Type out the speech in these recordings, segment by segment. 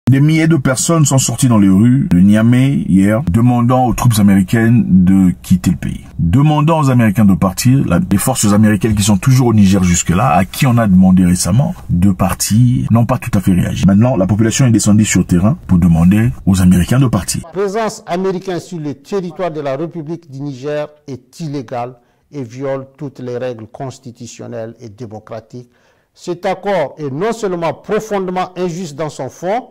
Des milliers de personnes sont sorties dans les rues de Niamey hier, demandant aux troupes américaines de quitter le pays. Demandant aux Américains de partir, les forces américaines qui sont toujours au Niger jusque-là, à qui on a demandé récemment de partir, n'ont pas tout à fait réagi. Maintenant, la population est descendue sur le terrain pour demander aux Américains de partir. La présence américaine sur le territoire de la République du Niger est illégale et viole toutes les règles constitutionnelles et démocratiques. Cet accord est non seulement profondément injuste dans son fond,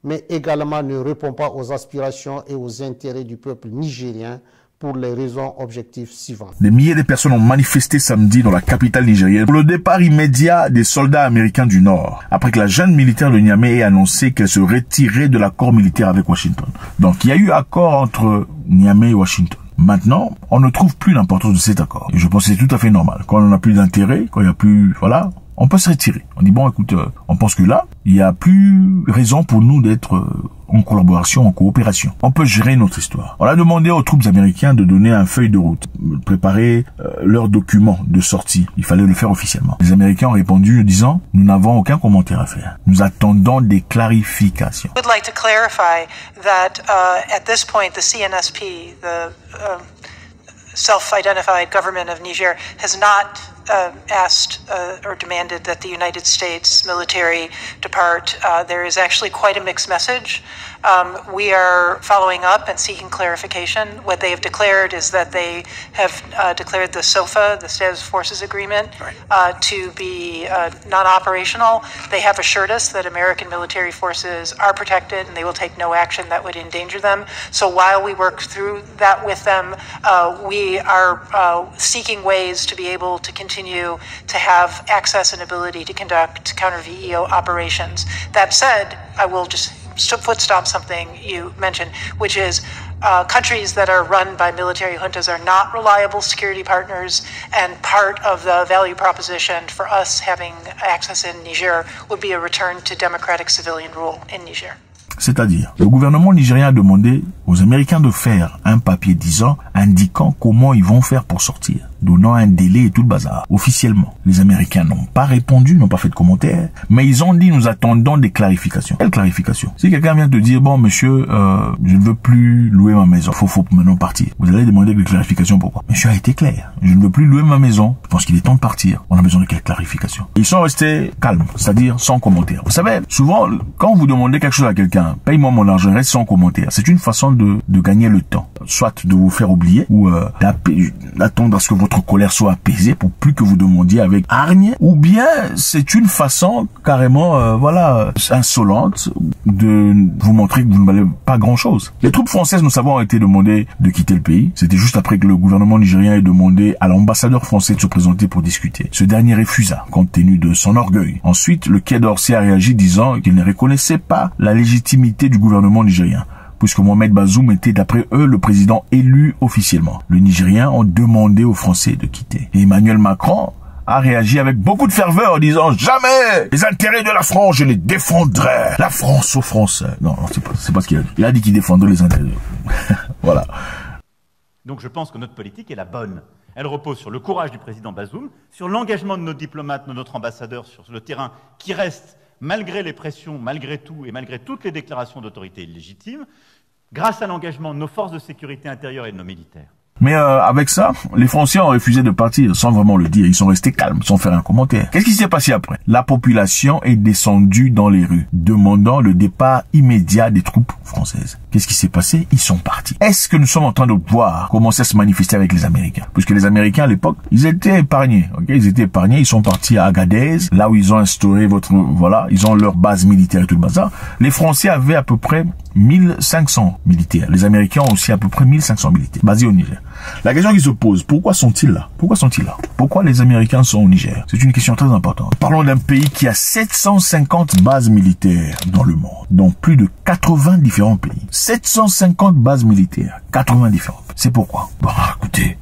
mais également ne répond pas aux aspirations et aux intérêts du peuple nigérien pour les raisons objectives suivantes. Des milliers de personnes ont manifesté samedi dans la capitale nigérienne pour le départ immédiat des soldats américains du Nord, après que la junte militaire de Niamey ait annoncé qu'elle se retirait de l'accord militaire avec Washington. Donc il y a eu accord entre Niamey et Washington. Maintenant, on ne trouve plus l'importance de cet accord. Et je pense que c'est tout à fait normal. Quand on n'a plus d'intérêt, quand il n'y a plus... Voilà, on peut se retirer. On dit, bon, écoute, on pense que là, il n'y a plus raison pour nous d'être en collaboration, en coopération. On peut gérer notre histoire. On a demandé aux troupes américaines de donner un feuille de route, préparer leurs documents de sortie. Il fallait le faire officiellement. Les Américains ont répondu en disant, nous n'avons aucun commentaire à faire. Nous attendons des clarifications. I would like to clarify that at this point the CNSP, the self-identified government of Niger, has not asked or demanded that the United States military depart. There is actually quite a mixed message. We are following up and seeking clarification. What they have declared is that they have declared the SOFA, the Status Forces Agreement, to be non-operational. They have assured us that American military forces are protected and they will take no action that would endanger them. So while we work through that with them, we are seeking ways to be able to continue to have access and ability to conduct counter-VEO operations. That said, I will just foot stomp something you mentioned, which is countries that are run by military juntas are not reliable security partners, and part of the value proposition for us having access in Niger would be a return to democratic civilian rule in Niger. C'est-à-dire, le gouvernement nigérien a demandé aux Américains de faire un papier indiquant comment ils vont faire pour sortir, donnant un délai et tout le bazar. Officiellement, les Américains n'ont pas répondu, n'ont pas fait de commentaires, mais ils ont dit nous attendons des clarifications. Quelle clarification? Si quelqu'un vient te dire bon monsieur, je ne veux plus louer ma maison, faut maintenant partir. Vous allez demander des clarifications pourquoi? Monsieur a été clair, je ne veux plus louer ma maison. Je pense qu'il est temps de partir. On a besoin de quelle clarification? Ils sont restés calmes, c'est-à-dire sans commentaires. Vous savez, souvent quand vous demandez quelque chose à quelqu'un, paye-moi mon argent, reste sans commentaire. C'est une façon de gagner le temps. Soit de vous faire oublier ou d'attendre à ce que votre colère soit apaisée pour plus que vous demandiez avec hargne. Ou bien c'est une façon carrément insolente de vous montrer que vous ne valez pas grand-chose. Les troupes françaises, nous savons, ont été demandées de quitter le pays. C'était juste après que le gouvernement nigérien ait demandé à l'ambassadeur français de se présenter pour discuter. Ce dernier refusa, compte tenu de son orgueil. Ensuite, le Quai d'Orsay a réagi disant qu'il ne reconnaissait pas la légitimité du gouvernement nigérien, puisque Mohamed Bazoum était d'après eux le président élu officiellement. Les Nigériens ont demandé aux Français de quitter. Et Emmanuel Macron a réagi avec beaucoup de ferveur en disant jamais les intérêts de la France, je les défendrai. La France aux Français. Non, c'est pas ce qu'il a dit. Il a dit qu'il défendrait les intérêts. Voilà. Donc je pense que notre politique est la bonne. Elle repose sur le courage du président Bazoum, sur l'engagement de nos diplomates, de notre ambassadeur sur le terrain, qui reste, malgré les pressions, malgré tout et malgré toutes les déclarations d'autorité illégitimes, grâce à l'engagement de nos forces de sécurité intérieure et de nos militaires. Mais avec ça, les Français ont refusé de partir sans vraiment le dire. Ils sont restés calmes, sans faire un commentaire. Qu'est-ce qui s'est passé après? La population est descendue dans les rues, demandant le départ immédiat des troupes françaises. Qu'est-ce qui s'est passé? Ils sont partis. Est-ce que nous sommes en train de voir commencer à se manifester avec les Américains? Puisque les Américains, à l'époque, ils étaient épargnés. Okay, ils étaient épargnés. Ils sont partis à Agadez, là où ils ont instauré ils ont leur base militaire et tout le bazar. Les Français avaient à peu près 1500 militaires. Les Américains ont aussi à peu près 1500 militaires, basés au Niger. La question qui se pose, pourquoi sont-ils là? Pourquoi sont-ils là? Pourquoi les Américains sont au Niger? C'est une question très importante. Parlons d'un pays qui a 750 bases militaires dans le monde, dans plus de 80 différents pays. 750 bases militaires, 80 différents. C'est pourquoi? Bon, écoutez,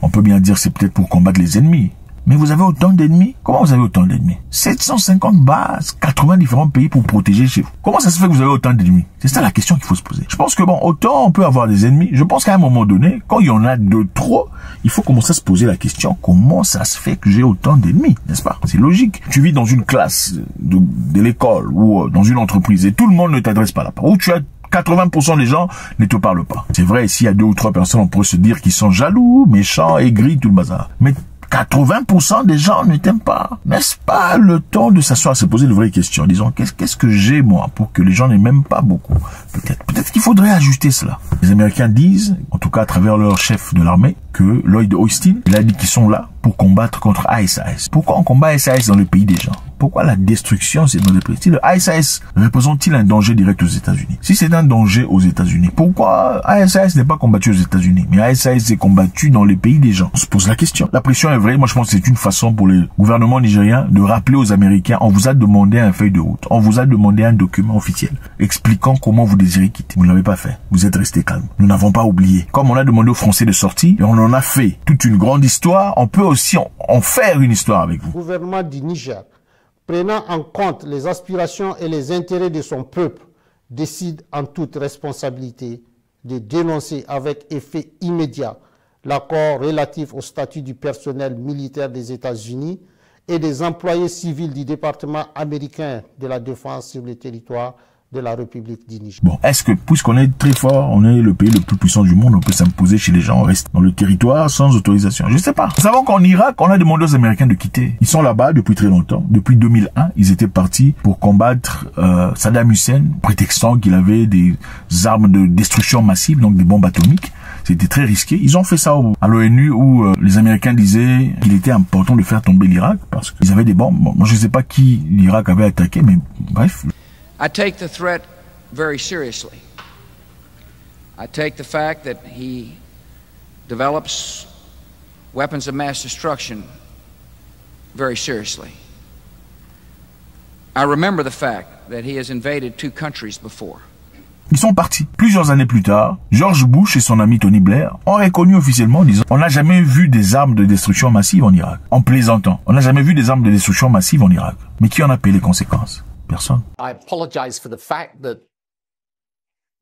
on peut bien dire c'est peut-être pour combattre les ennemis. Mais vous avez autant d'ennemis? Comment vous avez autant d'ennemis? 750 bases, 80 différents pays pour protéger chez vous. Comment ça se fait que vous avez autant d'ennemis? C'est ça la question qu'il faut se poser. Je pense que bon, autant on peut avoir des ennemis. Je pense qu'à un moment donné, quand il y en a de trop, il faut commencer à se poser la question, comment ça se fait que j'ai autant d'ennemis, n'est-ce pas? C'est logique. Tu vis dans une classe de l'école ou dans une entreprise et tout le monde ne t'adresse pas là-bas. Ou tu as 80% des gens ne te parlent pas. C'est vrai, s'il y a 2 ou 3 personnes, on pourrait se dire qu'ils sont jaloux, méchants, aigris, tout le bazar. Mais 80% des gens ne t'aiment pas. N'est-ce pas le temps de s'asseoir, se poser de vraies questions, disons, qu'est-ce que j'ai, moi, pour que les gens ne m'aiment pas beaucoup? Peut-être qu'il faudrait ajuster cela. Les Américains disent, en tout cas à travers leur chef de l'armée, que Lloyd Austin, il a dit qu'ils sont là pour combattre contre ISIS. Pourquoi on combat ISIS dans le pays des gens? Pourquoi la destruction, c'est dans le pays? Le ISIS représente-t-il un danger direct aux États-Unis? Si c'est un danger aux États-Unis, pourquoi ISIS n'est pas combattu aux États-Unis, mais ISIS est combattu dans les pays des gens? On se pose la question. La pression est vraie. Moi, je pense que c'est une façon pour le gouvernement nigérien de rappeler aux Américains, on vous a demandé un feuille de route, on vous a demandé un document officiel expliquant comment vous désirez quitter. Vous ne l'avez pas fait. Vous êtes resté calme. Nous n'avons pas oublié. Comme on a demandé aux Français de sortir, et on en a fait toute une grande histoire, on peut aussi en faire une histoire avec vous. Le gouvernement du Niger, prenant en compte les aspirations et les intérêts de son peuple, décide en toute responsabilité de dénoncer avec effet immédiat l'accord relatif au statut du personnel militaire des États-Unis et des employés civils du département américain de la défense sur le territoire de la République du Niger. Bon, est-ce que, puisqu'on est très fort, on est le pays le plus puissant du monde, on peut s'imposer chez les gens, on reste dans le territoire sans autorisation? Je ne sais pas. Nous savons qu'en Irak, on a demandé aux Américains de quitter. Ils sont là-bas depuis très longtemps. Depuis 2001, ils étaient partis pour combattre Saddam Hussein, prétextant qu'il avait des armes de destruction massive, donc des bombes atomiques. C'était très risqué. Ils ont fait ça à l'ONU où les Américains disaient qu'il était important de faire tomber l'Irak parce qu'ils avaient des bombes. Bon, moi, je ne sais pas qui l'Irak avait attaqué, mais bref. I take the threat very seriously. I take the fact that he develops weapons of mass destruction very seriously. I remember the fact that he has invaded 2 countries before. Ils sont partis. Plusieurs années plus tard, George Bush et son ami Tony Blair ont reconnu officiellement en disant « On n'a jamais vu des armes de destruction massive en Irak. » En plaisantant. On n'a jamais vu des armes de destruction massive en Irak. Mais qui en a payé les conséquences? Personne. I apologize for the fact that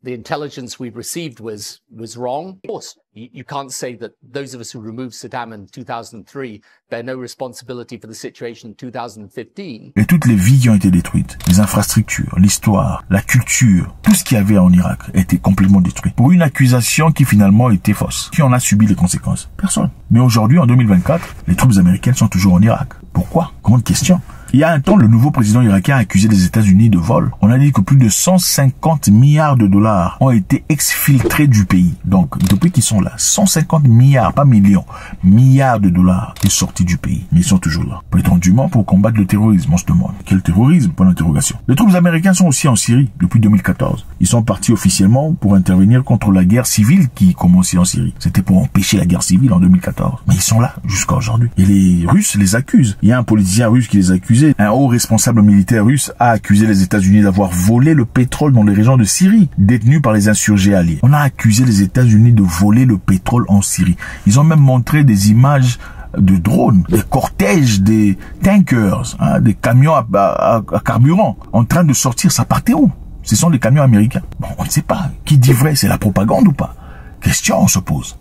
the intelligence we received was wrong. Of course, you can't say that those of us who removed Saddam in 2003 bear no responsibility for the situation in 2015. Et toutes les vies qui ont été détruites, les infrastructures, l'histoire, la culture, tout ce qu'il y avait en Irak a été complètement détruit. Pour une accusation qui finalement était fausse. Qui en a subi les conséquences? Personne. Mais aujourd'hui, en 2024, les troupes américaines sont toujours en Irak. Pourquoi? Grande question. Il y a un temps, le nouveau président irakien a accusé les États-Unis de vol. On a dit que plus de 150 milliards de dollars ont été exfiltrés du pays. Donc, depuis qu'ils sont là, 150 milliards, pas millions, milliards de dollars est sorti du pays. Mais ils sont toujours là. Prétendument pour combattre le terrorisme, on se demande. Quel terrorisme? Point d'interrogation. Les troupes américaines sont aussi en Syrie depuis 2014. Ils sont partis officiellement pour intervenir contre la guerre civile qui commençait en Syrie. C'était pour empêcher la guerre civile en 2014. Mais ils sont là jusqu'à aujourd'hui. Et les Russes les accusent. Il y a un politicien russe qui les accusait. Un haut responsable militaire russe a accusé les États-Unis d'avoir volé le pétrole dans les régions de Syrie, détenues par les insurgés alliés. On a accusé les États-Unis de voler le pétrole en Syrie. Ils ont même montré des images de drones, des cortèges, des tankers, des camions à carburant, en train de sortir. Ça partait où? Ce sont des camions américains. Bon, on ne sait pas. Qui dit vrai? C'est la propagande ou pas? Question, on se pose.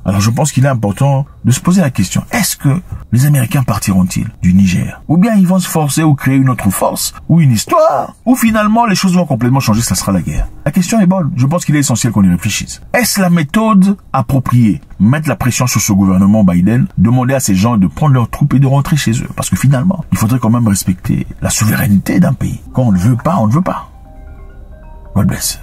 Alors je pense qu'il est important de se poser la question, est-ce que les Américains partiront-ils du Niger? Ou bien ils vont se forcer ou créer une autre force, ou une histoire, ou finalement les choses vont complètement changer, ça sera la guerre? La question est bonne, je pense qu'il est essentiel qu'on y réfléchisse. Est-ce la méthode appropriée? Mettre la pression sur ce gouvernement Biden, demander à ces gens de prendre leurs troupes et de rentrer chez eux? Parce que finalement, il faudrait quand même respecter la souveraineté d'un pays. Quand on ne veut pas, on ne veut pas. God bless.